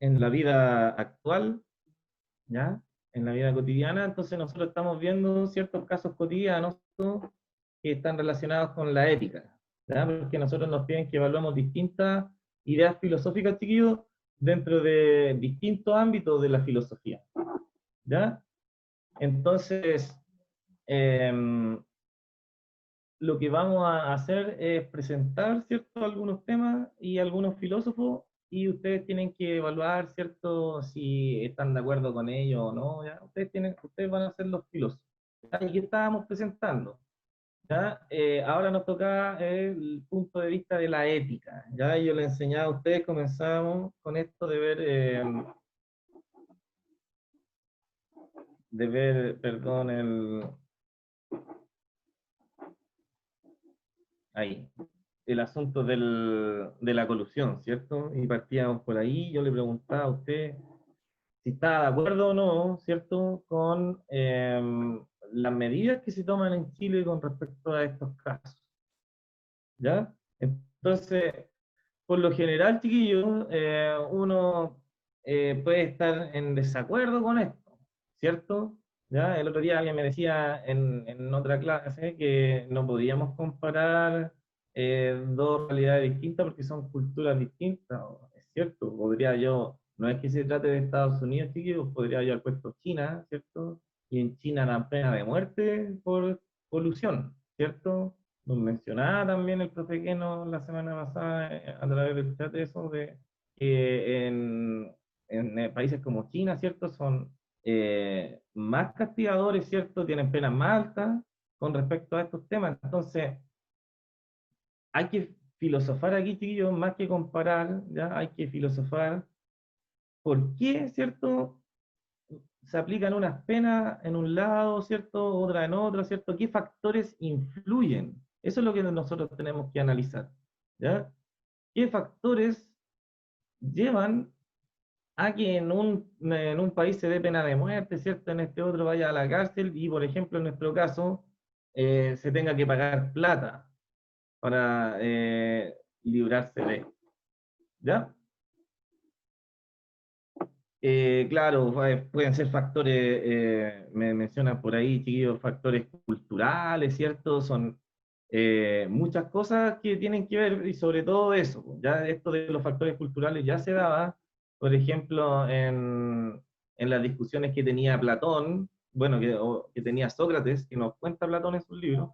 en la vida actual, ¿ya? En la vida cotidiana, entonces nosotros estamos viendo ciertos casos cotidianos que están relacionados con la ética, ¿ya? Porque nosotros nos piden que evaluemos distintas ideas filosóficas, chiquillos, dentro de distintos ámbitos de la filosofía, ¿ya? Entonces, eh, lo que vamos a hacer es presentar, ¿cierto?, algunos temas y algunos filósofos, y ustedes tienen que evaluar, ¿cierto?, si están de acuerdo con ellos o no, ¿ya? Ustedes van a ser los filósofos. ¿Ya? Y aquí estábamos presentando, ¿ya? Ahora nos toca el punto de vista de la ética, ¿ya? Yo les enseñaba a ustedes, comenzamos con esto perdón, ahí, el asunto de la colusión, ¿cierto? Y partíamos por ahí, yo le preguntaba a usted si está de acuerdo o no, ¿cierto?, con las medidas que se toman en Chile con respecto a estos casos, ¿ya? Entonces, por lo general, chiquillos, uno puede estar en desacuerdo con esto, ¿cierto? ¿Ya? El otro día alguien me decía en otra clase que no podíamos comparar dos realidades distintas porque son culturas distintas, es cierto, podría yo, no es que se trate de Estados Unidos, chiquillos, podría yo haber puesto China, ¿cierto? Y en China la pena de muerte por colusión, ¿cierto? Nos mencionaba también el profe Keno la semana pasada a través del chat eso de que en países como China, ¿cierto? Son más castigadores, ¿cierto? Tienen penas más altas con respecto a estos temas. Entonces, hay que filosofar aquí, chiquillos, más que comparar, ¿ya? Hay que filosofar por qué, ¿cierto? Se aplican unas penas en un lado, ¿cierto? Otra en otro, ¿cierto? ¿Qué factores influyen? Eso es lo que nosotros tenemos que analizar, ¿ya? ¿Qué factores llevan a que en un país se dé pena de muerte, ¿cierto? En este otro vaya a la cárcel y, por ejemplo, en nuestro caso, se tenga que pagar plata para librarse de, ¿ya? Claro, pueden ser factores, me mencionan por ahí, chiquillos, factores culturales, ¿cierto? Son muchas cosas que tienen que ver, y sobre todo eso, pues, ya esto de los factores culturales ya se daba, por ejemplo, en las discusiones que tenía Platón, bueno, que tenía Sócrates, que nos cuenta Platón en sus libros,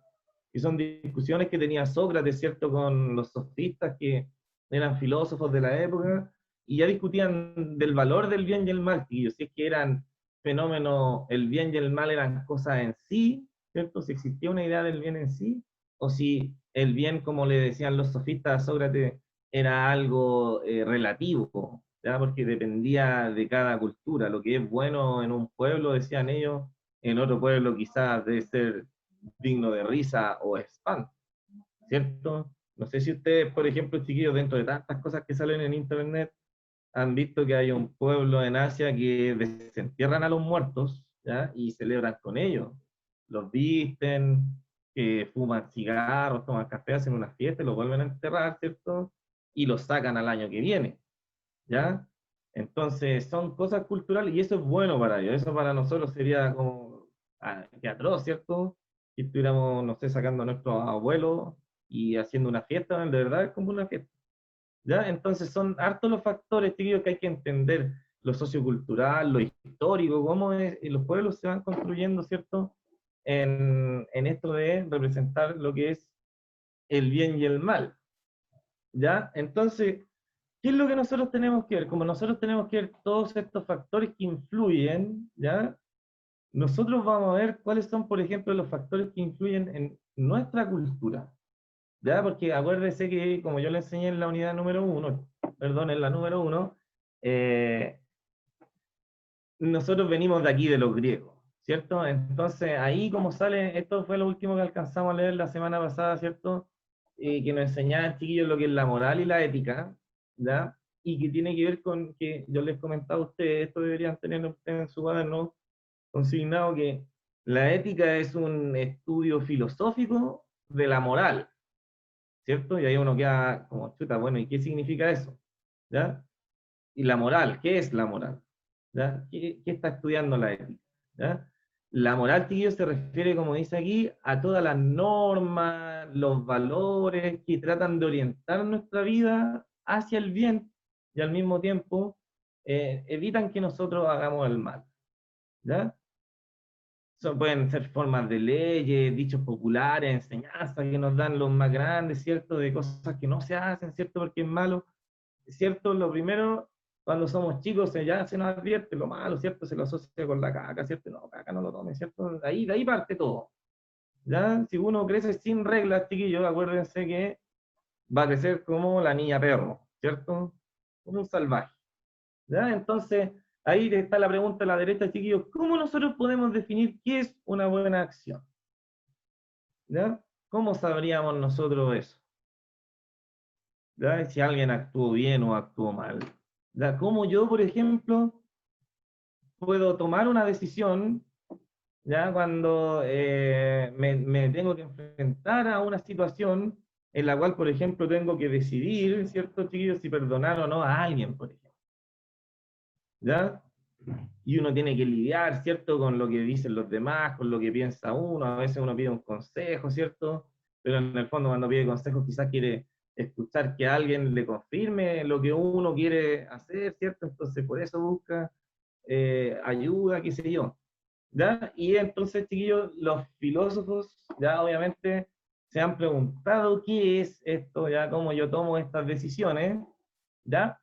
y son discusiones que tenía Sócrates, ¿cierto?, con los sofistas que eran filósofos de la época, y ya discutían del valor del bien y el mal, y si es que eran fenómenos, el bien y el mal eran cosas en sí, ¿cierto? Si existía una idea del bien en sí, o si el bien, como le decían los sofistas a Sócrates, era algo relativo, ¿ya? Porque dependía de cada cultura. Lo que es bueno en un pueblo, decían ellos, en otro pueblo quizás debe ser digno de risa o espanto, ¿cierto? No sé si ustedes, por ejemplo, chiquillos, dentro de tantas cosas que salen en internet, han visto que hay un pueblo en Asia que desentierran a los muertos, ¿ya? Y celebran con ellos. Los visten, fuman cigarros, toman café, hacen una fiesta, y los vuelven a enterrar, ¿cierto? Y los sacan al año que viene, ¿ya? Entonces son cosas culturales y eso es bueno para ellos. Eso para nosotros sería como que atroz, ¿cierto? Que estuviéramos, no sé, sacando a nuestros abuelos y haciendo una fiesta, de verdad es como una fiesta. ¿Ya? Entonces son hartos los factores, chiquillos, que hay que entender, lo sociocultural, lo histórico, cómo los pueblos se van construyendo, ¿cierto? En esto de representar lo que es el bien y el mal, ¿ya? Entonces, ¿qué es lo que nosotros tenemos que ver? Como nosotros tenemos que ver todos estos factores que influyen, ¿ya? Nosotros vamos a ver cuáles son, por ejemplo, los factores que influyen en nuestra cultura, ¿ya? Porque acuérdese que, como yo le enseñé en la unidad número uno, perdón, en la número uno, eh, nosotros venimos de aquí, de los griegos, ¿cierto? Entonces, ahí como sale, esto fue lo último que alcanzamos a leer la semana pasada, ¿cierto? Que nos enseñaban, chiquillos, lo que es la moral y la ética, ¿ya? Y que tiene que ver con que yo les comentaba a ustedes, esto deberían tener ustedes en su cuaderno consignado, que la ética es un estudio filosófico de la moral, ¿cierto? Y ahí uno queda como, chuta, bueno, ¿y qué significa eso? ¿Ya? y la moral, ¿qué es la moral? ¿Ya? ¿Qué está estudiando la ética? ¿Ya? La moral, chiquillos, se refiere, como dice aquí, a todas las normas, los valores que tratan de orientar nuestra vida hacia el bien y al mismo tiempo evitan que nosotros hagamos el mal. ¿Ya? Pueden ser formas de leyes, dichos populares, enseñanzas que nos dan los más grandes, ¿cierto? De cosas que no se hacen, ¿cierto? Porque es malo. ¿Cierto? Lo primero, cuando somos chicos, ya se nos advierte lo malo, ¿cierto? Se lo asocia con la caca, ¿cierto? No, caca no lo tomen, ¿cierto? De ahí parte todo. ¿Ya? Si uno crece sin reglas, chiquillos, acuérdense que va a crecer como la niña perro, ¿cierto? Como un salvaje. ¿Ya? Entonces, ahí está la pregunta a la derecha, chiquillos, ¿cómo nosotros podemos definir qué es una buena acción? ¿Ya? ¿Cómo sabríamos nosotros eso? ¿Ya? Si alguien actuó bien o actuó mal. ¿Ya? ¿Cómo yo, por ejemplo, puedo tomar una decisión, ya cuando me tengo que enfrentar a una situación en la cual, por ejemplo, tengo que decidir, ¿cierto, chiquillos, si perdonar o no a alguien, por ejemplo? ¿Ya? Y uno tiene que lidiar, ¿cierto?, con lo que dicen los demás, con lo que piensa uno, a veces uno pide un consejo, ¿cierto? Pero en el fondo cuando pide consejo quizás quiere escuchar que alguien le confirme lo que uno quiere hacer, ¿cierto? Entonces por eso busca ayuda, qué sé yo. ¿Ya? Y entonces, chiquillos, los filósofos ya obviamente se han preguntado qué es esto, ya cómo yo tomo estas decisiones, ¿ya?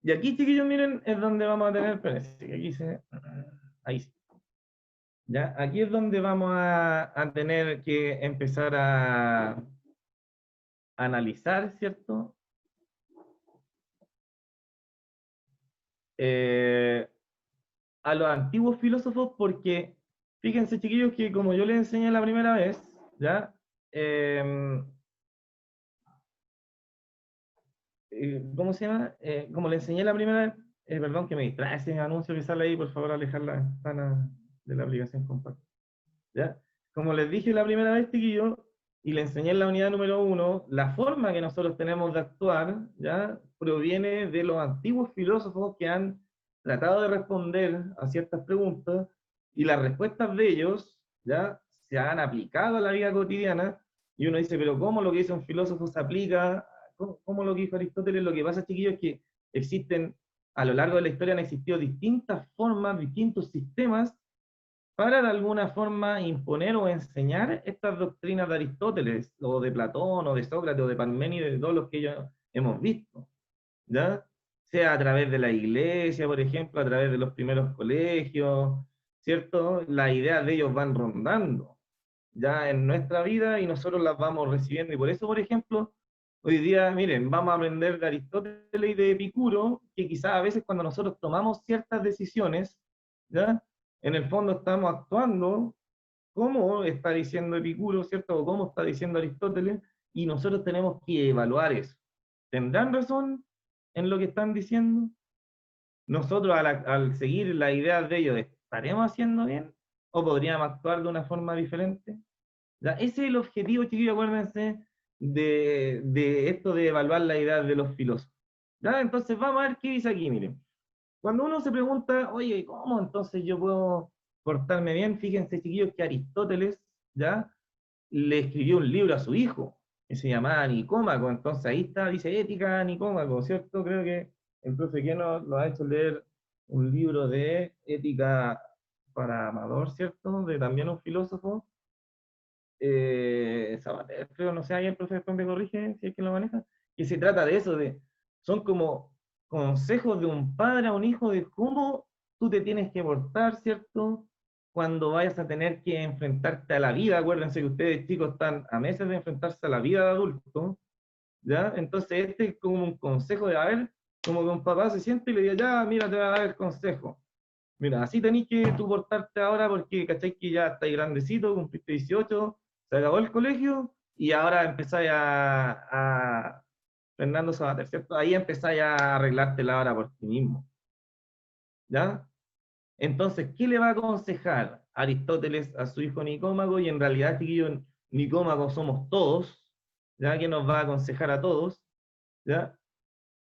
Y aquí, chiquillos, miren, es donde vamos a tener, espérense, que aquí se, ahí sí, ¿ya? Aquí es donde vamos a tener que empezar a analizar, ¿cierto? Eh, a los antiguos filósofos porque, fíjense, chiquillos, que como yo les enseñé la primera vez, ¿ya? Eh, ¿Cómo se llama? Como le enseñé la primera vez, perdón que me distrae ese anuncio que sale ahí, por favor, alejar la ventana de la aplicación compacta. ¿Ya? Como les dije la primera vez, chiquillo, y le enseñé en la unidad número 1, la forma que nosotros tenemos de actuar, ¿ya? Proviene de los antiguos filósofos que han tratado de responder a ciertas preguntas, y las respuestas de ellos, ¿ya? Se han aplicado a la vida cotidiana, y uno dice, pero ¿cómo lo que dice un filósofo se aplica? ¿Cómo lo que dijo Aristóteles? Lo que pasa, chiquillos, es que existen, a lo largo de la historia han existido distintas formas, distintos sistemas para de alguna forma imponer o enseñar estas doctrinas de Aristóteles, o de Platón, o de Sócrates, o de Parménides, de todos los que ya hemos visto, ¿ya? Sea a través de la iglesia, por ejemplo, a través de los primeros colegios, ¿cierto? Las ideas de ellos van rondando ya en nuestra vida y nosotros las vamos recibiendo. Y por eso, por ejemplo, hoy día, miren, vamos a aprender de Aristóteles y de Epicuro, que quizás a veces cuando nosotros tomamos ciertas decisiones, ¿ya? En el fondo estamos actuando como está diciendo Epicuro, ¿cierto? O como está diciendo Aristóteles, y nosotros tenemos que evaluar eso. ¿Tendrán razón en lo que están diciendo? Nosotros al seguir las ideas de ellos, ¿estaremos haciendo bien? ¿O podríamos actuar de una forma diferente? ¿Ya? Ese es el objetivo, chiquillos, acuérdense, de esto de evaluar la idea de los filósofos. ¿Ya? Entonces vamos a ver qué dice aquí, miren. Cuando uno se pregunta, oye, ¿cómo entonces yo puedo portarme bien? Fíjense, chiquillos, que Aristóteles, ¿ya? Le escribió un libro a su hijo, que se llamaba Nicómaco. Entonces ahí está, dice Ética Nicómaco, ¿cierto? Creo que el profe que nos ha hecho leer un libro de ética para Amador, ¿cierto? De también un filósofo, Sabater, creo, no sé, ahí el profe después me corrige si es que lo maneja, que se trata de eso, son como consejos de un padre a un hijo de cómo tú te tienes que portar, ¿cierto? Cuando vayas a tener que enfrentarte a la vida, acuérdense que ustedes chicos están a meses de enfrentarse a la vida de adulto, ¿ya? Entonces este es como un consejo de, a ver, como que un papá se siente y le dice, ya, mira, te voy a dar el consejo. Mira, así tenés que tú portarte ahora porque, ¿cachai? Que ya estáis grandecito, cumpliste 18, se acabó el colegio y ahora empezáis Fernando Sabater, ¿cierto? Ahí empezáis a arreglártela ahora por ti mismo, ¿ya? Entonces, ¿qué le va a aconsejar Aristóteles a su hijo Nicómaco? Y en realidad, chiquillos, Nicómaco somos todos, ¿ya? Que nos va a aconsejar a todos, ¿ya?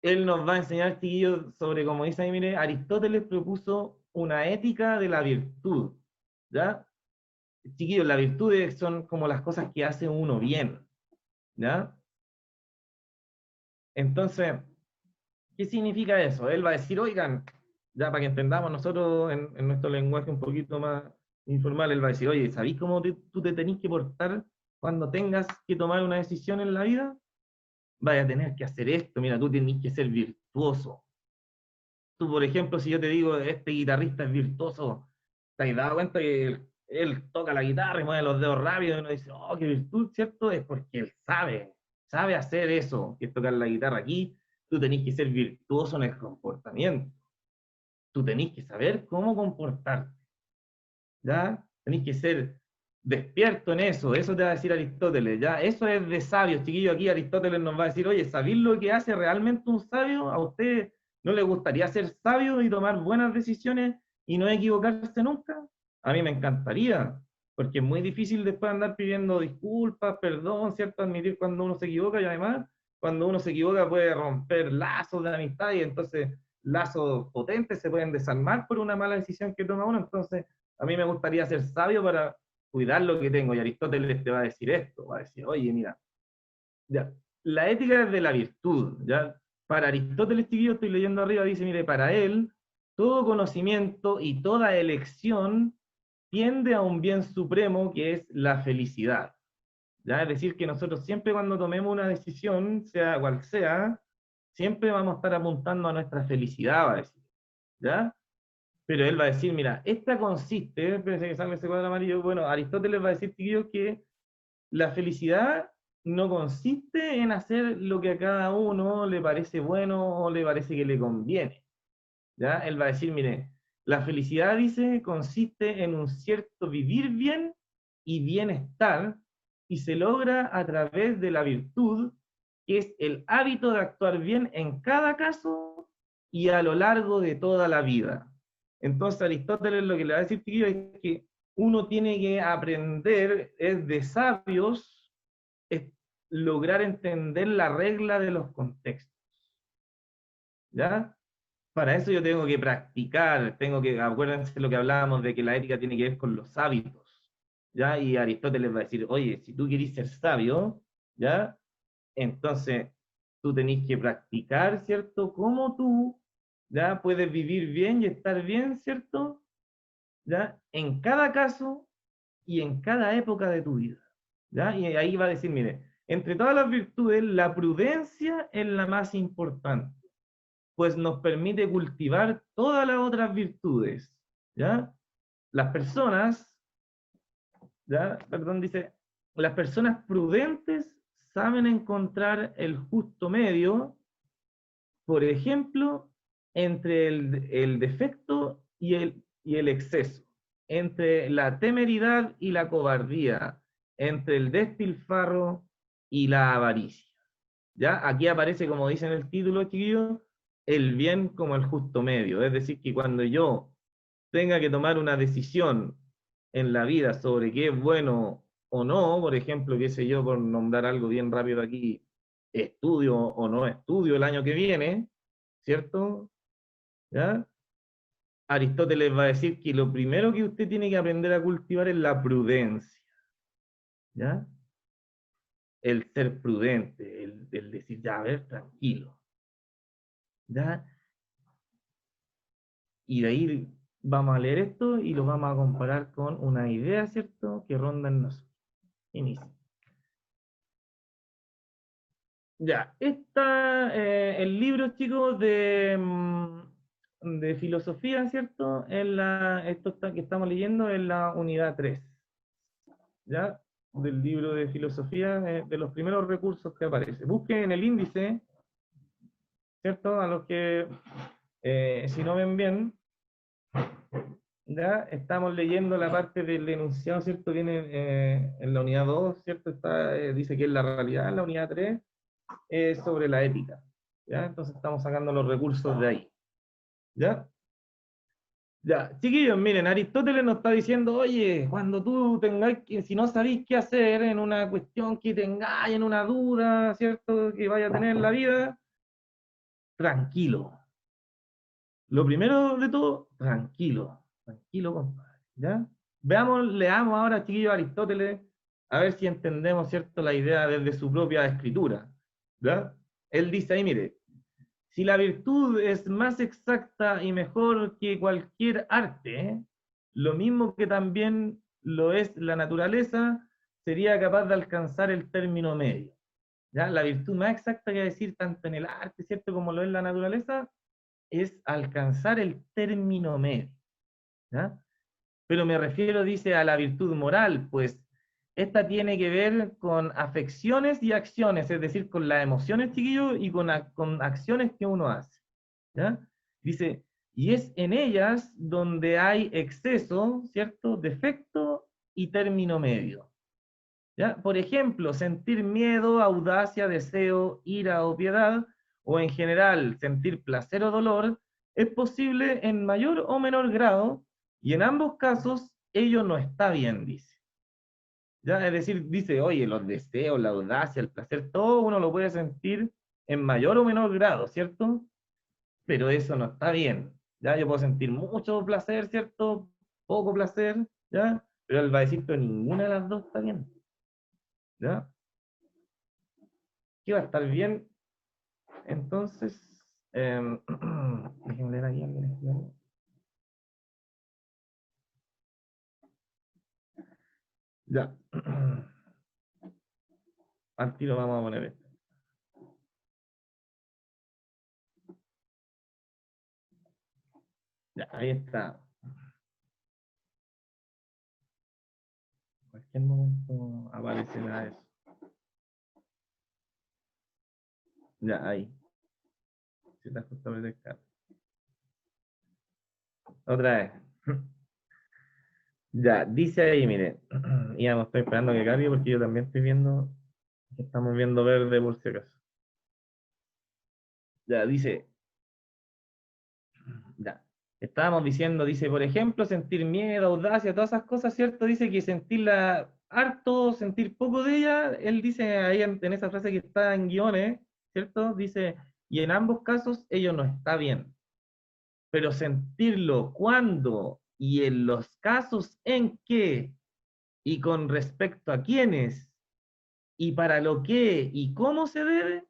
él nos va a enseñar, chiquillos, sobre, como dice ahí, mire, Aristóteles propuso una ética de la virtud, ¿ya? Chiquillos, las virtudes son como las cosas que hace uno bien, ¿ya? Entonces, ¿qué significa eso? Él va a decir, oigan, ya para que entendamos nosotros en nuestro lenguaje un poquito más informal, él va a decir, oye, ¿sabéis cómo tú te tenés que portar cuando tengas que tomar una decisión en la vida? Vaya a tener que hacer esto, mira, tú tenés que ser virtuoso. Tú, por ejemplo, si yo te digo, este guitarrista es virtuoso, ¿te has dado cuenta que él toca la guitarra y mueve los dedos rápido y uno dice, oh, qué virtud, ¿cierto? Es porque él sabe hacer eso, que es tocar la guitarra aquí. Tú tenés que ser virtuoso en el comportamiento. Tú tenés que saber cómo comportarte, ¿ya? Tenés que ser despierto en eso te va a decir Aristóteles, ¿ya? Eso es de sabios, chiquillos. Aquí Aristóteles nos va a decir, oye, ¿sabéis lo que hace realmente un sabio? ¿A usted no le gustaría ser sabio y tomar buenas decisiones y no equivocarse nunca? A mí me encantaría, porque es muy difícil después andar pidiendo disculpas, perdón, ¿cierto? Admitir cuando uno se equivoca y además, cuando uno se equivoca puede romper lazos de amistad y entonces lazos potentes se pueden desarmar por una mala decisión que toma uno. Entonces, a mí me gustaría ser sabio para cuidar lo que tengo. Y Aristóteles te va a decir esto, va a decir, oye, mira, ya, la ética es de la virtud, ¿ya? Para Aristóteles, chiquillo, estoy leyendo arriba, dice, mire, para él, todo conocimiento y toda elección tiende a un bien supremo que es la felicidad, ¿ya? Es decir, que nosotros siempre cuando tomemos una decisión, sea cual sea, siempre vamos a estar apuntando a nuestra felicidad, va a decir, ¿ya? Pero él va a decir, mira, esta consiste, espérense que salga ese cuadro amarillo, bueno, Aristóteles va a decir, chiquillos, que la felicidad no consiste en hacer lo que a cada uno le parece bueno o le parece que le conviene, ¿ya? Él va a decir, mire, la felicidad, dice, consiste en un cierto vivir bien y bienestar y se logra a través de la virtud, que es el hábito de actuar bien en cada caso y a lo largo de toda la vida. Entonces Aristóteles lo que le va a decir, chiquillo, es que uno tiene que aprender, es de sabios, es lograr entender la regla de los contextos, ¿ya? Para eso yo tengo que practicar, acuérdense lo que hablábamos de que la ética tiene que ver con los hábitos, ¿ya? Y Aristóteles va a decir, oye, si tú querés ser sabio, ¿ya? Entonces tú tenés que practicar, ¿cierto? Cómo tú, ¿ya? Puedes vivir bien y estar bien, ¿cierto? ¿Ya? En cada caso y en cada época de tu vida, ¿ya? Y ahí va a decir, mire, entre todas las virtudes, la prudencia es la más importante pues nos permite cultivar todas las otras virtudes, ¿ya? Las personas, ¿ya? Perdón, dice, las personas prudentes saben encontrar el justo medio, por ejemplo, entre el defecto y el exceso, entre la temeridad y la cobardía, entre el despilfarro y la avaricia. ¿Ya? Aquí aparece, como dice en el título, chiquillos, el bien como el justo medio. Es decir, que cuando yo tenga que tomar una decisión en la vida sobre qué es bueno o no, por ejemplo, qué sé yo, por nombrar algo bien rápido aquí, estudio o no estudio el año que viene, ¿cierto? ¿Ya? Aristóteles va a decir que lo primero que usted tiene que aprender a cultivar es la prudencia, ¿ya? El ser prudente, el decir, ya, a ver, tranquilo, ¿ya? Y de ahí vamos a leer esto y lo vamos a comparar con una idea, ¿cierto?, que ronda en nosotros. Inicia. Ya, el libro, chicos, de filosofía, ¿cierto? Que estamos leyendo en la unidad 3, ¿ya? Del libro de filosofía, de los primeros recursos que aparece. Busquen en el índice, ¿cierto? A los que, si no ven bien, ya estamos leyendo la parte del enunciado, ¿cierto? Viene en la unidad 2, ¿cierto? Dice que es la realidad, en la unidad 3 es sobre la ética, ¿ya? Entonces estamos sacando los recursos de ahí, ¿ya? Ya, chiquillos, miren, Aristóteles nos está diciendo, oye, cuando tú tengáis que, si no sabéis qué hacer en una cuestión que tengáis, en una duda, ¿cierto? Que vaya a tener en la vida, tranquilo. Lo primero de todo, tranquilo. Tranquilo, compadre. ¿Ya? Veamos, leamos ahora, chiquillos, Aristóteles, a ver si entendemos, ¿cierto?, la idea desde su propia escritura. ¿Ya? Él dice ahí, mire, si la virtud es más exacta y mejor que cualquier arte, lo mismo que también lo es la naturaleza, sería capaz de alcanzar el término medio. ¿Ya? La virtud más exacta que decir tanto en el arte, ¿cierto?, como lo es la naturaleza, es alcanzar el término medio. ¿Ya? Pero me refiero, dice, a la virtud moral, pues esta tiene que ver con afecciones y acciones, es decir, con las emociones, chiquillos, y con acciones que uno hace. ¿Ya? Dice, y es en ellas donde hay exceso, ¿cierto?, defecto y término medio. ¿Ya? Por ejemplo, sentir miedo, audacia, deseo, ira o piedad, o en general sentir placer o dolor, es posible en mayor o menor grado, y en ambos casos ello no está bien, dice. ¿Ya? Es decir, dice, oye, los deseos, la audacia, el placer, todo uno lo puede sentir en mayor o menor grado, ¿cierto? Pero eso no está bien. ¿Ya? Yo puedo sentir mucho placer, ¿cierto? Poco placer, ¿ya? Pero él va a decir que ninguna de las dos está bien. ¿Ya? ¿Qué va a estar bien? Entonces, déjenme leer aquí alguien escribiendo. Ya. Al tiro vamos a poner esto. Ya, ahí está. En cualquier momento aparecerá eso. Ya, ahí. Se te ajusta a detectar. Otra vez. Ya, dice ahí, mire. Ya no estoy esperando que cargue porque yo también estoy viendo. Estamos viendo verde por si acaso. Ya, dice. Ya. Estábamos diciendo, dice, por ejemplo, sentir miedo, audacia, todas esas cosas, ¿cierto? Dice que sentirla harto, sentir poco de ella, él dice ahí en esa frase que está en guiones, ¿cierto? Dice, y en ambos casos ello no está bien. Pero sentirlo cuando y en los casos en que y con respecto a quiénes y para lo que y cómo se debe,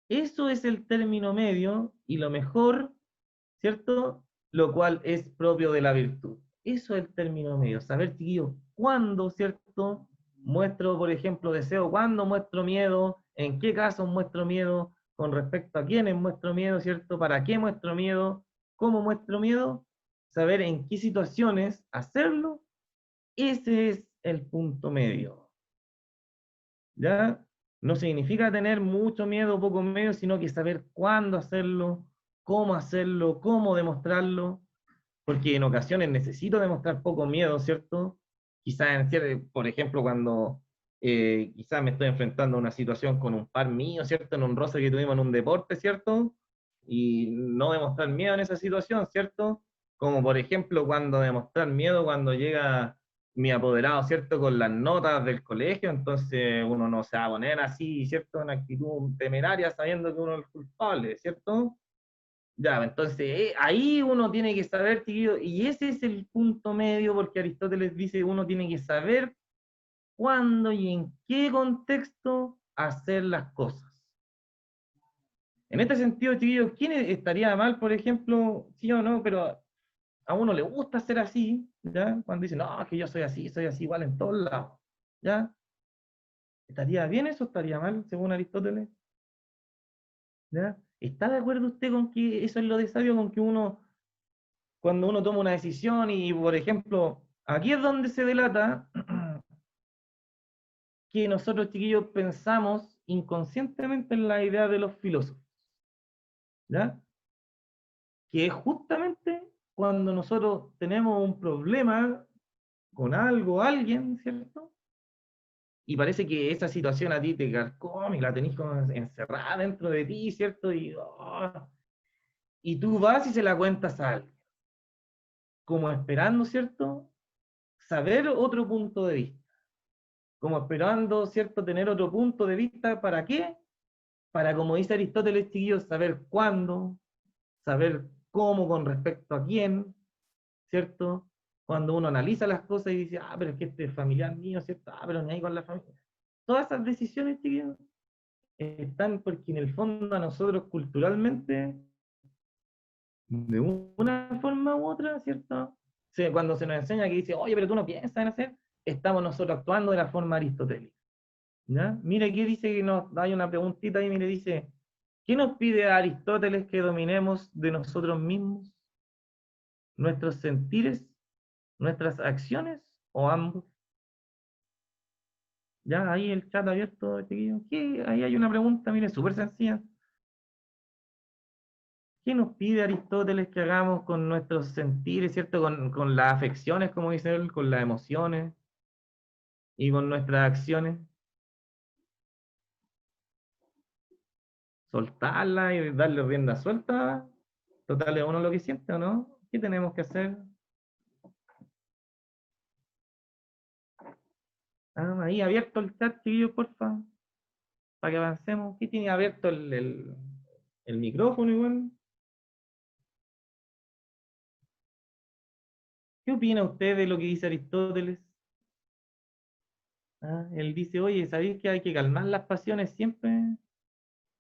eso es el término medio y lo mejor, ¿cierto? Lo cual es propio de la virtud. Eso es el término medio. Saber, chiquillos, cuándo, ¿cierto? Muestro, por ejemplo, deseo, cuándo muestro miedo, en qué casos muestro miedo, con respecto a quiénes muestro miedo, ¿cierto? ¿Para qué muestro miedo? ¿Cómo muestro miedo? Saber en qué situaciones hacerlo, ese es el punto medio. ¿Ya? No significa tener mucho miedo o poco miedo, sino que saber cuándo hacerlo, cómo demostrarlo, porque en ocasiones necesito demostrar poco miedo, ¿cierto? Quizás, por ejemplo, cuando quizás me estoy enfrentando a una situación con un par mío, ¿cierto? En un roce que tuvimos en un deporte, ¿cierto? Y no demostrar miedo en esa situación, ¿cierto? Como por ejemplo cuando demostrar miedo cuando llega mi apoderado, ¿cierto? Con las notas del colegio, entonces uno no se va a poner así, ¿cierto? Una actitud temeraria sabiendo que uno es el culpable, ¿cierto? Ya, entonces ahí uno tiene que saber, chiquillo, y ese es el punto medio, porque Aristóteles dice uno tiene que saber cuándo y en qué contexto hacer las cosas. En este sentido, chiquillos, ¿quién estaría mal, por ejemplo, sí o no, pero a uno le gusta ser así, ¿ya? Cuando dice, no, es que yo soy así igual en todos lados, ¿ya? ¿Estaría bien eso o estaría mal, según Aristóteles? ¿Ya? ¿Está de acuerdo usted con que eso es lo de sabio, con que uno cuando uno toma una decisión y, por ejemplo, aquí es donde se delata que nosotros, chiquillos, pensamos inconscientemente en la idea de los filósofos, ¿ya? Que es justamente cuando nosotros tenemos un problema con algo, alguien, ¿cierto? Y parece que esa situación a ti te carcome y la tenés como encerrada dentro de ti, ¿cierto? Y tú vas y se la cuentas a alguien, como esperando, ¿cierto? Saber otro punto de vista como esperando, ¿cierto?, tener otro punto de vista, ¿para qué? para, como dice Aristóteles, chiquillos, saber cuándo, saber cómo con respecto a quién, ¿cierto? Cuando uno analiza las cosas y dice, ah, pero es que este es familiar mío, ¿cierto? Ah, pero ni ahí con la familia. Todas esas decisiones, chiquillos, están porque en el fondo a nosotros culturalmente, de una forma u otra, ¿cierto? Cuando se nos enseña que dice, oye, pero tú no piensas en hacer, estamos nosotros actuando de la forma aristotélica. ¿Ya? Mire, aquí dice que nos hay una preguntita ahí, mire, dice, ¿qué nos pide Aristóteles que dominemos de nosotros mismos? ¿Nuestros sentires, nuestras acciones o ambos? Ya, ahí el chat abierto, chiquillos. Ahí hay una pregunta, mire, súper sencilla. ¿Qué nos pide Aristóteles que hagamos con nuestros sentires, ¿cierto? Con las afecciones, como dice él, con las emociones y con nuestras acciones. Soltarla y darle rienda suelta. Total, es uno lo que siente, ¿o no? ¿Qué tenemos que hacer? Ah, ahí abierto el chat, chiquillos, porfa, para que avancemos. ¿Qué tiene abierto el micrófono igual? ¿Qué opina usted de lo que dice Aristóteles? Ah, él dice, oye, ¿sabéis que hay que calmar las pasiones siempre?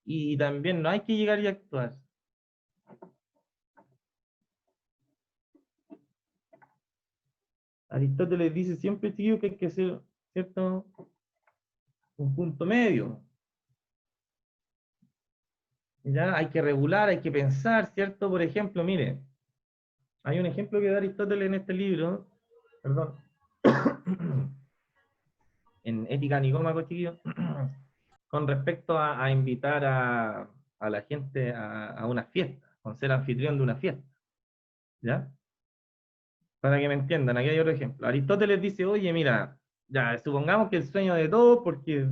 Y también no hay que llegar y actuar. Aristóteles dice siempre, tío, que hay que ser, ¿cierto? Un punto medio. Ya hay que regular, hay que pensar, ¿cierto? Por ejemplo, mire, hay un ejemplo que da Aristóteles en este libro, perdón, en Ética Nicómaco, chiquillo, con respecto a invitar a la gente a una fiesta, con ser anfitrión de una fiesta, ¿ya? Para que me entiendan, aquí hay otro ejemplo. Aristóteles dice, oye, mira, ya, supongamos que el sueño de todos, porque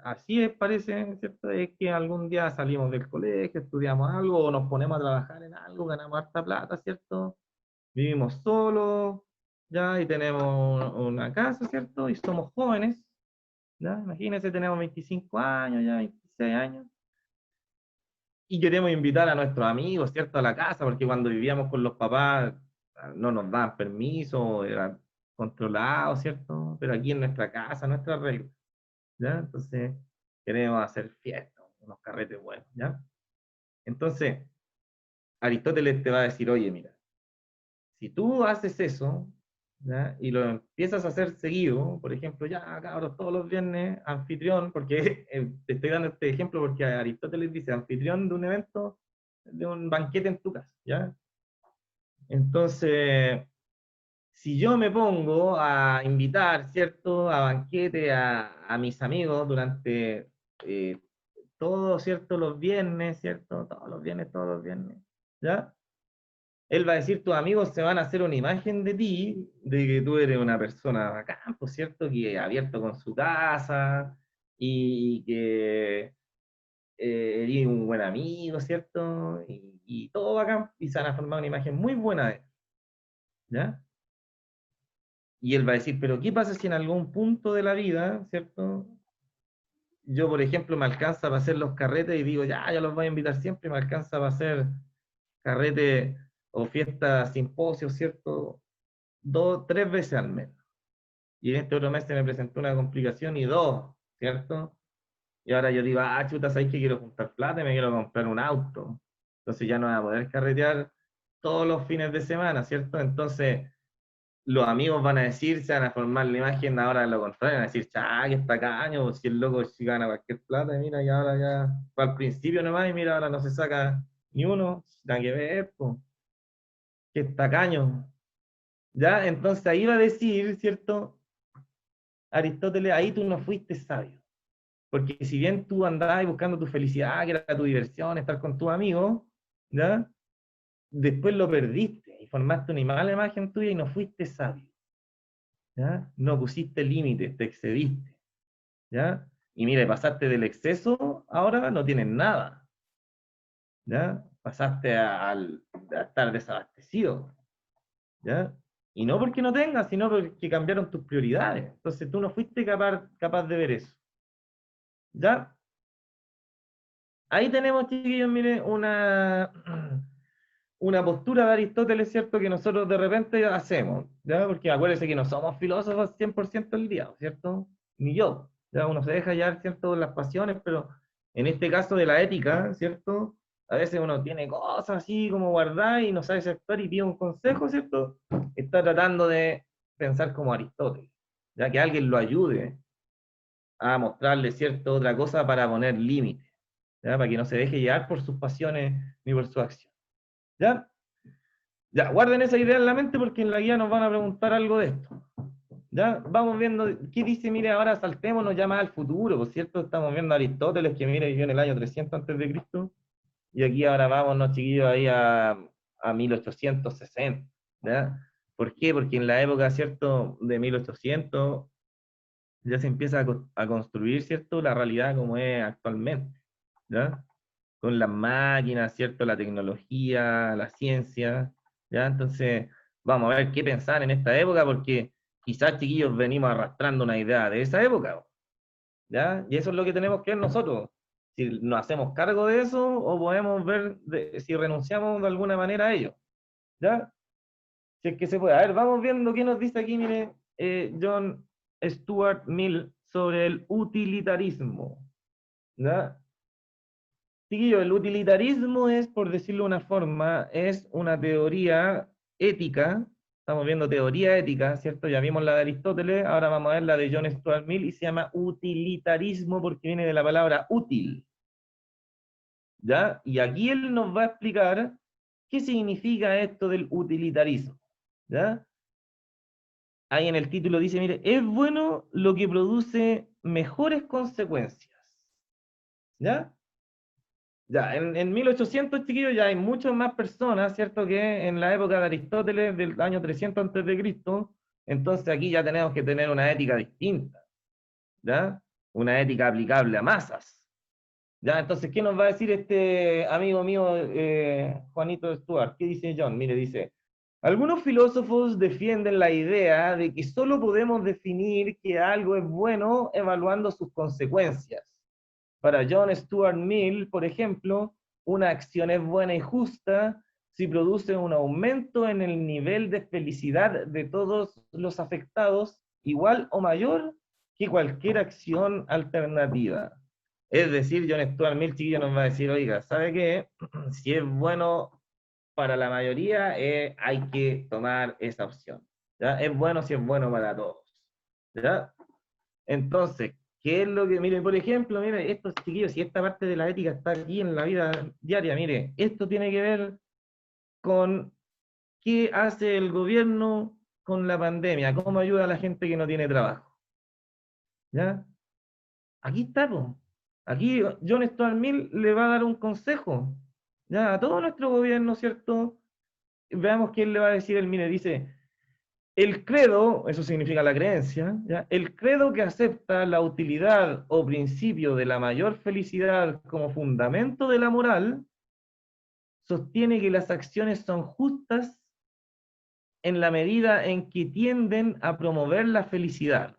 así es, parece, ¿cierto? Es que algún día salimos del colegio, estudiamos algo, o nos ponemos a trabajar en algo, ganamos harta plata, ¿cierto? Vivimos solos, ya, y tenemos una casa, ¿cierto? Y somos jóvenes, ¿ya? Imagínense, tenemos 25 años, ya, 26 años, y queremos invitar a nuestros amigos, ¿cierto? A la casa, porque cuando vivíamos con los papás no nos daban permiso, era controlado, ¿cierto? Pero aquí en nuestra casa, nuestra regla, ¿ya? Entonces, queremos hacer fiestas, unos carretes buenos, ¿ya? Entonces, Aristóteles te va a decir, oye, mira, si tú haces eso, ¿ya? Y lo empiezas a hacer seguido, por ejemplo, ya, cabros, todos los viernes, anfitrión, porque te estoy dando este ejemplo porque Aristóteles dice anfitrión de un evento, de un banquete en tu casa, ¿ya? Entonces, si yo me pongo a invitar, ¿cierto?, a banquete a mis amigos durante eh, todos, ¿cierto?, los viernes, ¿cierto?, todos los viernes, ¿ya? Él va a decir, tus amigos se van a hacer una imagen de ti, de que tú eres una persona bacán, por cierto, que abierto con su casa y que eres un buen amigo, ¿cierto? Y todo bacán, y se van a formar una imagen muy buena de él, ¿ya? Y él va a decir, pero ¿qué pasa si en algún punto de la vida, ¿cierto? Yo, por ejemplo, me alcanza para hacer los carretes y digo, ya los voy a invitar siempre, me alcanza para hacer carrete o fiesta, simposio, ¿cierto? Dos, tres veces al mes. Y en este otro mes se me presentó una complicación y dos, ¿cierto? Y ahora yo digo, ah, chuta, ¿sabes que quiero juntar plata y me quiero comprar un auto? Entonces ya no voy a poder carretear todos los fines de semana, ¿cierto? Entonces los amigos van a decir, se van a formar la imagen ahora de lo contrario, van a decir, chá, que está caño, pues, si el loco si gana cualquier plata, y mira, y ahora ya, fue al principio nomás, y mira, ahora no se saca ni uno, nada que ver, pues, que está caño. Ya, entonces ahí va a decir, ¿cierto? Aristóteles, ahí tú no fuiste sabio. Porque si bien tú andabas buscando tu felicidad, que era tu diversión, estar con tus amigos, ¿ya? Después lo perdiste y formaste una mala imagen tuya y no fuiste sabio, ¿ya? No pusiste límites, te excediste, ¿ya? Y mire, pasaste del exceso, ahora no tienes nada, ¿ya? Pasaste a estar desabastecido, ¿ya? Y no porque no tengas, sino porque cambiaron tus prioridades. Entonces tú no fuiste capaz de ver eso, ¿ya? ahí tenemos, chiquillos, mire, una postura de Aristóteles, ¿cierto? Que nosotros de repente hacemos, ¿ya? Porque acuérdense que no somos filósofos 100% del día, ¿cierto? Ni yo, ¿ya? Uno se deja llevar, ¿cierto? Por las pasiones, pero en este caso de la ética, ¿cierto? A veces uno tiene cosas así como guardadas y no sabe si actuar y pide un consejo, ¿cierto? Está tratando de pensar como Aristóteles, ya que alguien lo ayude a mostrarle, ¿cierto? Otra cosa para poner límites, ¿ya? Para que no se deje llevar por sus pasiones ni por su acción, ¿ya? Ya, guarden esa idea en la mente porque en la guía nos van a preguntar algo de esto. Ya, vamos viendo, ¿qué dice? Mire, ahora saltémonos ya más al futuro, por cierto, estamos viendo a Aristóteles, que mire, vivió en el año 300 antes de Cristo, y aquí ahora vámonos, chiquillos, ahí a 1860, ¿ya? ¿Por qué? Porque en la época, ¿cierto?, de 1800 ya se empieza a construir, ¿cierto?, la realidad como es actualmente, ¿ya? Con las máquinas, ¿cierto? La tecnología, la ciencia, ¿ya? Entonces, vamos a ver qué pensar en esta época, porque quizás, chiquillos, venimos arrastrando una idea de esa época, ¿ya? Y eso es lo que tenemos que ver nosotros. Si nos hacemos cargo de eso o podemos ver si renunciamos de alguna manera a ello, ¿ya? Si es que se puede. A ver, vamos viendo qué nos dice aquí, mire, John Stuart Mill sobre el utilitarismo, ¿ya? Chiquillo, el utilitarismo es, por decirlo de una forma, es una teoría ética. Estamos viendo teoría ética, ¿cierto? Ya vimos la de Aristóteles, ahora vamos a ver la de John Stuart Mill y se llama utilitarismo porque viene de la palabra útil, ¿ya? Y aquí él nos va a explicar qué significa esto del utilitarismo, ¿ya? Ahí en el título dice, mire, es bueno lo que produce mejores consecuencias, ¿ya? Ya, en 1800, chiquillos, ya hay muchas más personas, ¿cierto? Que en la época de Aristóteles, del año 300 antes de Cristo. Entonces aquí ya tenemos que tener una ética distinta, ¿ya? Una ética aplicable a masas, ¿ya? Entonces, ¿qué nos va a decir este amigo mío, Juanito Stuart? ¿Qué dice John? Mire, dice, algunos filósofos defienden la idea de que solo podemos definir que algo es bueno evaluando sus consecuencias. Para John Stuart Mill, por ejemplo, una acción es buena y justa si produce un aumento en el nivel de felicidad de todos los afectados, igual o mayor que cualquier acción alternativa. Es decir, John Stuart Mill, chiquillo, nos va a decir, oiga, ¿sabe qué? Si es bueno para la mayoría, hay que tomar esa opción. ¿Ya? Es bueno si es bueno para todos. ¿Ya? Entonces, ¿qué es lo que, mire, por ejemplo, mire, estos chiquillos, si esta parte de la ética está aquí en la vida diaria, mire, esto tiene que ver con qué hace el gobierno con la pandemia, cómo ayuda a la gente que no tiene trabajo, ¿ya? Aquí está, po. Aquí John Stuart Mill le va a dar un consejo, ¿ya? A todo nuestro gobierno, ¿cierto? Veamos qué él le va a decir, él, mire, dice, el credo, eso significa la creencia, ¿ya? El credo que acepta la utilidad o principio de la mayor felicidad como fundamento de la moral, sostiene que las acciones son justas en la medida en que tienden a promover la felicidad,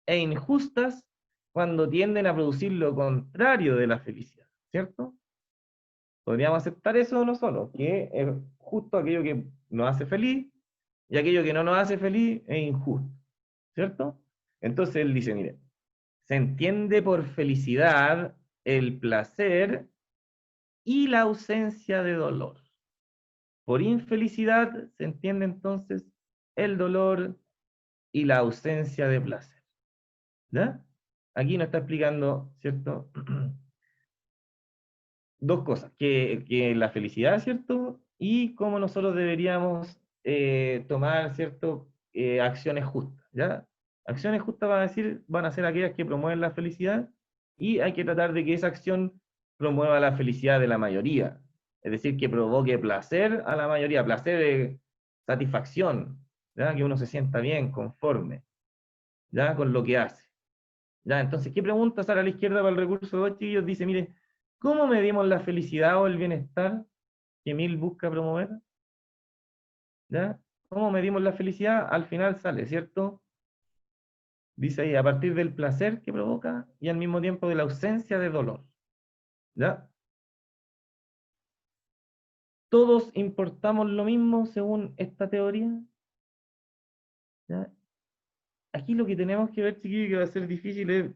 e injustas cuando tienden a producir lo contrario de la felicidad, ¿cierto? Podríamos aceptar eso no solo, que es justo aquello que nos hace feliz y aquello que no nos hace feliz es injusto, ¿cierto? Entonces él dice, mire, se entiende por felicidad el placer y la ausencia de dolor. Por infelicidad se entiende entonces el dolor y la ausencia de placer. ¿Ya? Aquí nos está explicando, ¿cierto? Dos cosas, que la felicidad, ¿cierto? Y cómo nosotros deberíamos tomar, ¿cierto? Acciones justas, ¿ya? Acciones justas van a ser aquellas que promueven la felicidad y hay que tratar de que esa acción promueva la felicidad de la mayoría. Es decir, que provoque placer a la mayoría, placer de satisfacción, ¿ya? Que uno se sienta bien, conforme, ¿ya? Con lo que hace. ¿Ya? Entonces, ¿qué pregunta sale a la izquierda para el recurso 2, chiquillos? Dice, mire, ¿cómo medimos la felicidad o el bienestar que Mill busca promover? ¿Ya? ¿Cómo medimos la felicidad? Al final sale, ¿cierto? Dice ahí, a partir del placer que provoca y al mismo tiempo de la ausencia de dolor. ¿Ya? ¿Todos importamos lo mismo según esta teoría? ¿Ya? Aquí lo que tenemos que ver, chiquillos, que va a ser difícil es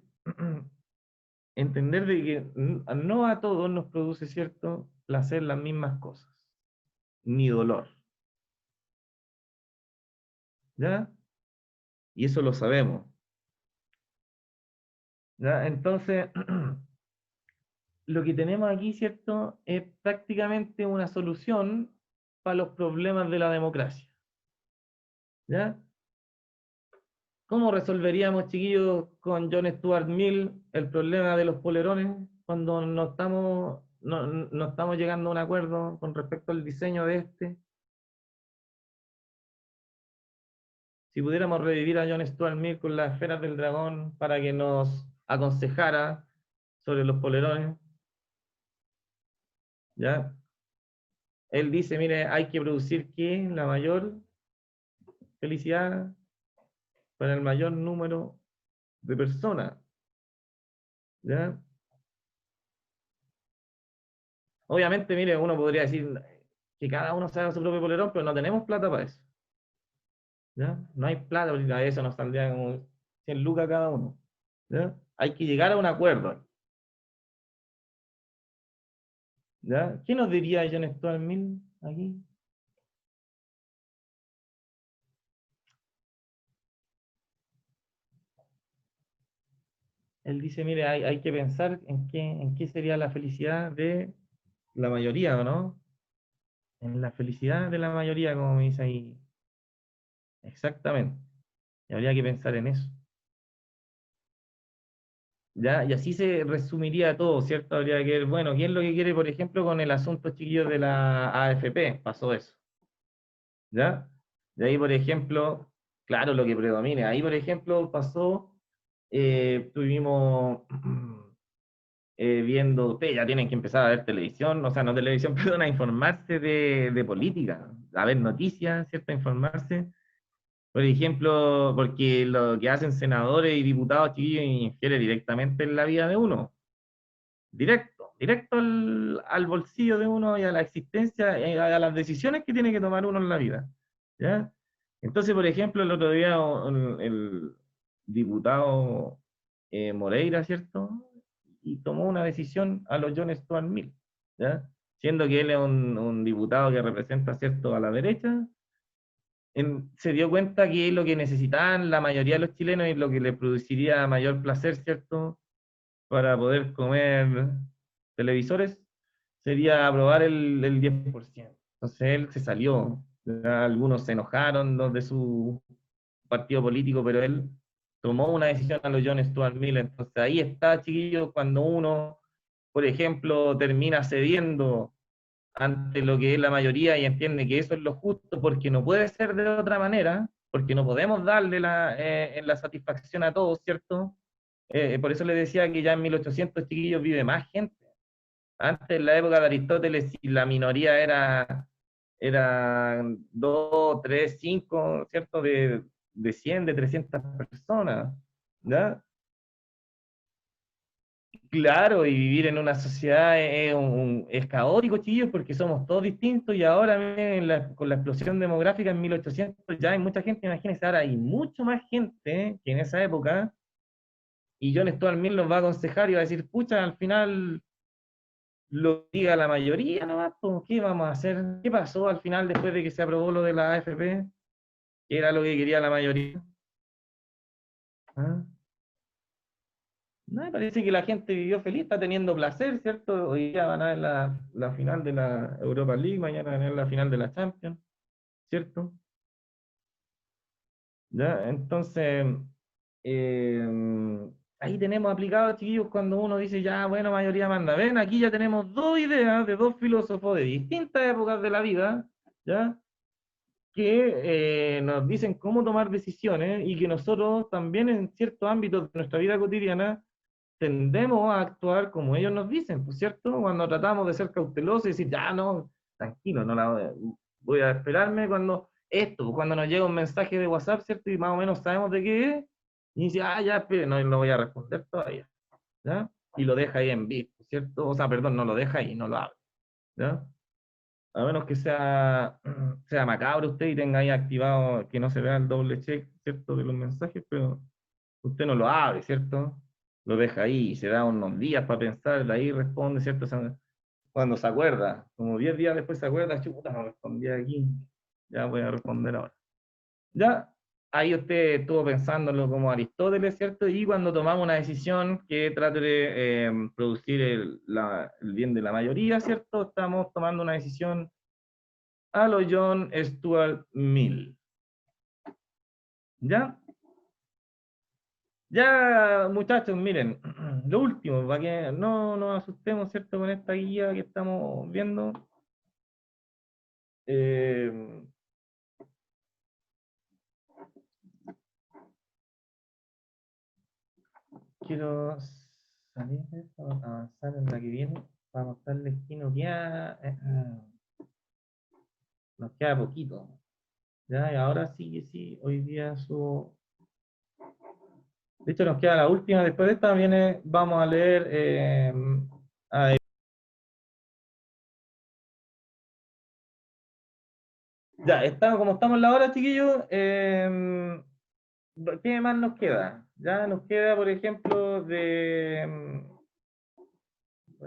entender de que no a todos nos produce cierto placer las mismas cosas, ni dolor, ¿ya? Y eso lo sabemos, ¿ya? Entonces, lo que tenemos aquí, ¿cierto?, es prácticamente una solución para los problemas de la democracia, ¿ya? ¿Cómo resolveríamos, chiquillos, con John Stuart Mill el problema de los polerones cuando no estamos llegando a un acuerdo con respecto al diseño de este? Si pudiéramos revivir a John Stuart Mill con las esferas del dragón para que nos aconsejara sobre los polerones, ¿ya? Él dice, mire, hay que producir ¿qué? La mayor felicidad para el mayor número de personas, ¿ya? Obviamente, mire, uno podría decir que cada uno se haga su propio polerón, pero no tenemos plata para eso, ¿ya? No hay plata, porque a eso nos saldría como 100 lucas cada uno, ¿ya? Hay que llegar a un acuerdo, ¿ya? ¿Qué nos diría John Stuart Mill aquí? Él dice, mire, hay que pensar en qué sería la felicidad de la mayoría, ¿o no? En la felicidad de la mayoría, como me dice ahí. Exactamente. Y habría que pensar en eso. ¿Ya? Y así se resumiría todo, ¿cierto? Habría que ver, bueno, ¿quién es lo que quiere, por ejemplo, con el asunto, chiquillos, de la AFP? Pasó eso, ¿ya? De ahí, por ejemplo, claro, lo que predomine. Ahí, por ejemplo, pasó, tuvimos viendo, ustedes ya tienen que empezar a ver televisión, o sea, no televisión, perdón, a informarse de política, a ver noticias, ¿cierto? A informarse. Por ejemplo, porque lo que hacen senadores y diputados chiquillos infiere directamente en la vida de uno. Directo al bolsillo de uno y a la existencia, a las decisiones que tiene que tomar uno en la vida. ¿Ya? Entonces, por ejemplo, el otro día el diputado Moreira, ¿cierto? Y tomó una decisión a los John Stuart Mill, ¿ya? Siendo que él es un diputado que representa, ¿cierto?, a la derecha, se dio cuenta que lo que necesitaban la mayoría de los chilenos y lo que les produciría mayor placer, ¿cierto?, para poder comer televisores, sería aprobar el 10%. Entonces él se salió. Ya algunos se enojaron, los de su partido político, pero él tomó una decisión a los John Stuart Mill. Entonces ahí está, chiquillos, cuando uno, por ejemplo, termina cediendo ante lo que es la mayoría y entiende que eso es lo justo porque no puede ser de otra manera, porque no podemos darle la satisfacción a todos, ¿cierto? Por eso le decía que ya en 1800 chiquillos vive más gente. Antes, en la época de Aristóteles, si la minoría era 2, 3, 5, ¿cierto? De 100, de 300 personas, ¿ya? Claro, y vivir en una sociedad es caótico, chillos, porque somos todos distintos y ahora con la explosión demográfica en 1800 ya hay mucha gente, imagínense, ahora hay mucho más gente que en esa época y John Stuart Mill nos va a aconsejar y va a decir, pucha, al final lo diga la mayoría nomás, pues, ¿qué vamos a hacer? ¿Qué pasó al final después de que se aprobó lo de la AFP? ¿Qué era lo que quería la mayoría? ¿Ah? No, me parece que la gente vivió feliz, está teniendo placer, ¿cierto? Hoy día van a ver la final de la Europa League, mañana van a ver la final de la Champions, ¿cierto? ¿Ya? Entonces, ahí tenemos aplicado, chiquillos, cuando uno dice, ya, bueno, mayoría manda. Ven, aquí ya tenemos dos ideas de dos filósofos de distintas épocas de la vida, ¿ya? Que nos dicen cómo tomar decisiones y que nosotros también en ciertos ámbitos de nuestra vida cotidiana tendemos a actuar como ellos nos dicen, ¿por cierto? Cuando tratamos de ser cautelosos y decir, ya no, tranquilo, no la voy a esperarme cuando nos llega un mensaje de WhatsApp, ¿cierto? Y más o menos sabemos de qué es, y dice, ah, ya, espere, no lo voy a responder todavía, ¿ya? Y lo deja ahí en visto, ¿cierto? O sea, perdón, no lo deja ahí, no lo abre, ¿ya? A menos que sea macabro usted y tenga ahí activado que no se vea el doble check, ¿cierto? De los mensajes, pero usted no lo abre, ¿cierto? Lo deja ahí y se da unos días para pensar, de ahí responde, ¿cierto? O sea, cuando se acuerda, como 10 días después se acuerda, chuta, no respondí aquí, ya voy a responder ahora. Ya, ahí usted estuvo pensándolo como Aristóteles, ¿cierto? Y cuando tomamos una decisión que trate de producir el bien de la mayoría, ¿cierto? Estamos tomando una decisión a lo John Stuart Mill. ¿Ya? Ya, muchachos, miren, lo último, para que no nos asustemos, ¿cierto? Con esta guía que estamos viendo. Eh, quiero salir de esto, avanzar en la que viene, para mostrarles que nos queda poquito. Ya, y ahora sí que sí, hoy día subo. De hecho, nos queda la última, después de esta viene, vamos a leer. Ya, como estamos en la hora, chiquillos, ¿qué más nos queda? Ya nos queda, por ejemplo, voy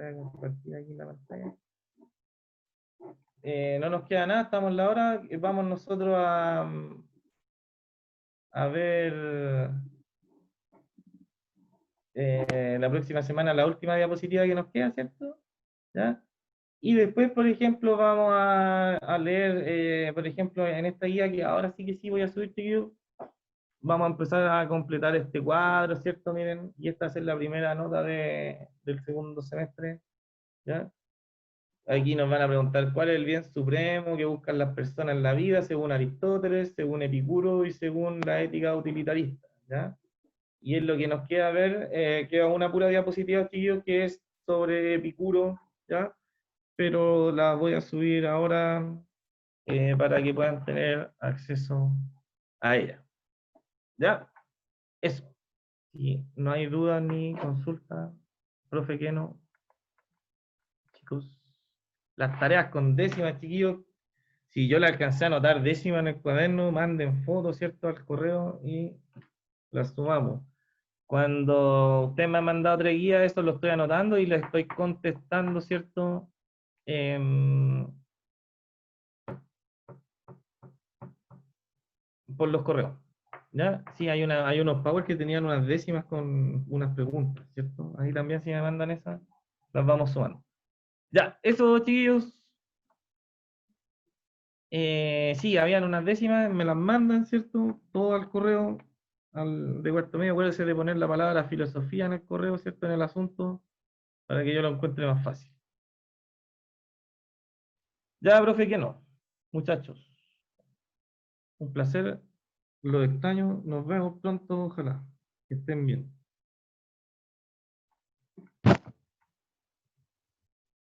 a compartir aquí la pantalla. No nos queda nada, estamos en la hora. Vamos nosotros a ver la próxima semana la última diapositiva que nos queda, ¿cierto? ¿Ya? Y después, por ejemplo, vamos a leer, por ejemplo, en esta guía que ahora sí que sí voy a subir, chiquillos, vamos a empezar a completar este cuadro, ¿cierto? Miren, y esta va a ser la primera nota del segundo semestre, ¿ya? Aquí nos van a preguntar cuál es el bien supremo que buscan las personas en la vida según Aristóteles, según Epicuro y según la ética utilitarista, ¿ya? Y es lo que nos queda ver, queda una pura diapositiva, chiquillos, que es sobre Epicuro, ¿ya? Pero la voy a subir ahora para que puedan tener acceso a ella, ¿ya? Eso. Si no hay duda ni consulta, profe, que no, chicos. Las tareas con décimas, chiquillos. Si yo le alcancé a anotar décima en el cuaderno, manden fotos, ¿cierto? Al correo y las sumamos. Cuando usted me ha mandado otra guía, eso lo estoy anotando y le estoy contestando, ¿cierto? Em, por los correos. ¿Ya? Sí, hay unos Power que tenían unas décimas con unas preguntas, ¿cierto? Ahí también si me mandan esas, las vamos sumando. Ya, eso, chiquillos. Sí, habían unas décimas, me las mandan, ¿cierto? Todo al correo de cuarto medio. Acuérdense de poner la palabra filosofía en el correo, ¿cierto? En el asunto, para que yo lo encuentre más fácil. Ya, profe, que no. Muchachos, un placer, lo extraño, nos vemos pronto, ojalá. Que estén bien.